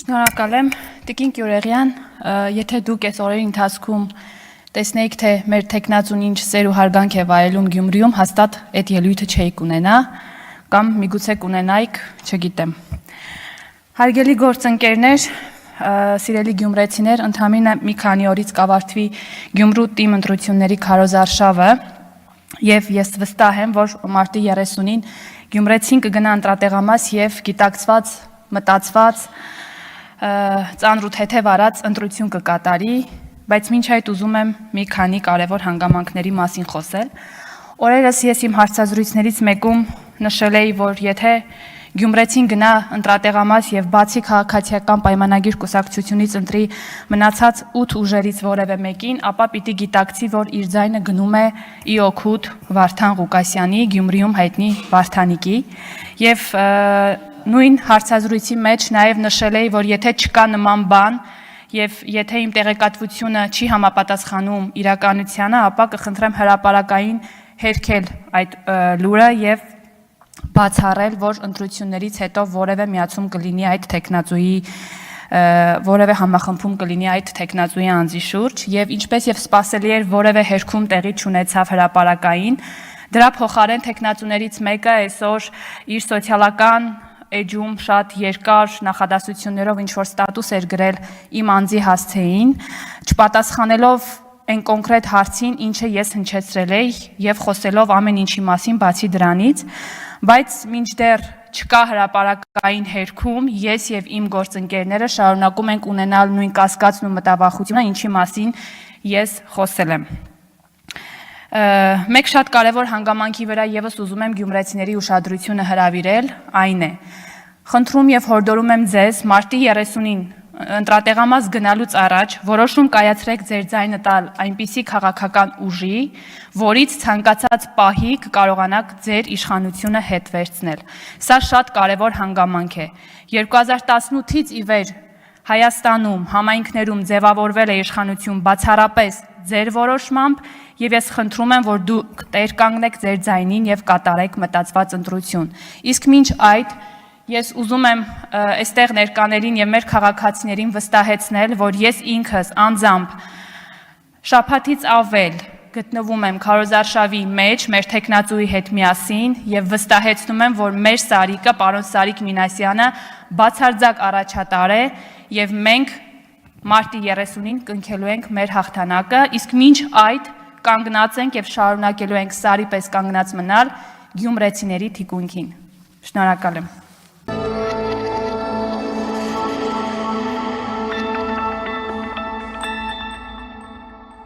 Շնորհակալ եմ, Տիկին Գյուրեղյան, եթե դուք այս օրերի ընթացքում տեսնեիք, թե մեր թեկնածուն ինչ սեր ու հարգանք է վայելում Գյումրիում, հաստատ այդ ելույթը չէիք ունենա, կամ միգուցե կունենայիք, չգիտեմ։ Հարգելի գործընկերներ, սիրելի գյումրեցիներ, ընդամենը մի քանի օրից կավարտվի Գյումրու թիմ ընտրությունների քարոզարշավը, եւ ես վստահ եմ, որ մարտի 30-ին գյումրեցին կգնա ընտրատեղամաս եւ գիտակցված, մտածված, ծանր ու թեթև արած ընտրություն կկատարի, բայց մինչ այդ ուզում եմ մի քանի կարևոր հանգամանքների մասին խոսել։ Օրերս ես իմ հարցազրույցներից մեկում նշել էի, որ եթե գյումրեցին գնա ընտրատեղամաս եւ բացի քաղաքացիական պայմանագիր կուսակցությունից ընտրի մնացած 8 ուժերից որևէ մեկին, ապա պիտի գիտակցի, որ իր ձայնը գնում է ի օգուտ Վարդան Ղուկասյանի, Գյումրիում հայտնի Վարդանիկի, եւ նույն հարցազրույցի մեջ նաեւ նշել էի, որ եթե չկա նման բան եւ եթե իմ տեղեկատվությունը չի համապատասխանում իրականությանը, ապա կխնդրեմ հրապարակային հերքել այդ լուրը եւ բացառել, որ ընտրություններից հետո որևէ միացում կլինի այդ տեխնացուի, որևէ համախմբում կլինի այդ տեխնացուի անձի շուրջ եւ ինչպես եւ սպասելի էր որևէ հերքում տեղի չունեցավ հրապարակային, դրա փոխարեն տեխնացուներից մեկը այսօր իր սոցիալական էջում շատ երկար նախադասություններով ինչ-որ ստատուս էր գրել իմ անձի հասցեին, չպատասխանելով այն կոնկրետ հարցին, ինչը ես հնչեցրել էի եւ խոսելով ամեն ինչի մասին բացի դրանից, բայց մինչդեռ չկա հրապարակային հերքում, ես եւ իմ գործընկերները շարունակում ենք ունենալ նույն կասկածն ու մտավախությունը, ինչի մասին ես խոսել եմ։ Մեկ շատ կարևոր հանգամանքի վրա եւս ուզում եմ գյումրեցիների ուշադրությունը հրավիրել, այն է. խնդրում եւ հորդորում եմ ձեզ մարտի 30-ին ընտրատեղամաս գնալուց առաջ որոշում կայացրեք ձեր ձայնը տալ այնպիսի քաղաքական ուժի, որից ցանկացած պահի կկարողանաք ձեր իշխանությունը հետ վերցնել։ Սա շատ կարևոր հանգամանք է։ 2018-ից ի վեր Հայաստանում համայնքներում ձևավորվել է իշխանություն բացառապես ձեր որոշմամբ, եւ ես խնդրում եմ, որ դուք տեր կանգնեք ձեր ձայնին եւ կատարեք մտածված ընտրություն։ Իսկ մինչ այդ ես ուզում եմ այստեղ ներկաներին եւ մեր քաղաքացիներին վստահեցնել, որ ես ինքս անձամբ շաբաթից ավել գտնվում եմ քարոզարշավի մեջ մեր տեխնացուի հետ միասին եւ վստահեցնում եմ, որ մեր Սարիկը, պարոն Սարիկ Մինասյանը բացարձակ առաջատար է եւ մենք մարտի 30-ին կնքելու ենք մեր հաղթանակը, իսկ մինչ այդ կանգնած ենք եւ շարունակելու ենք Սարի պես կանգնած մնալ գյումրեցիների թիկունքին։ Շնորհակալ եմ։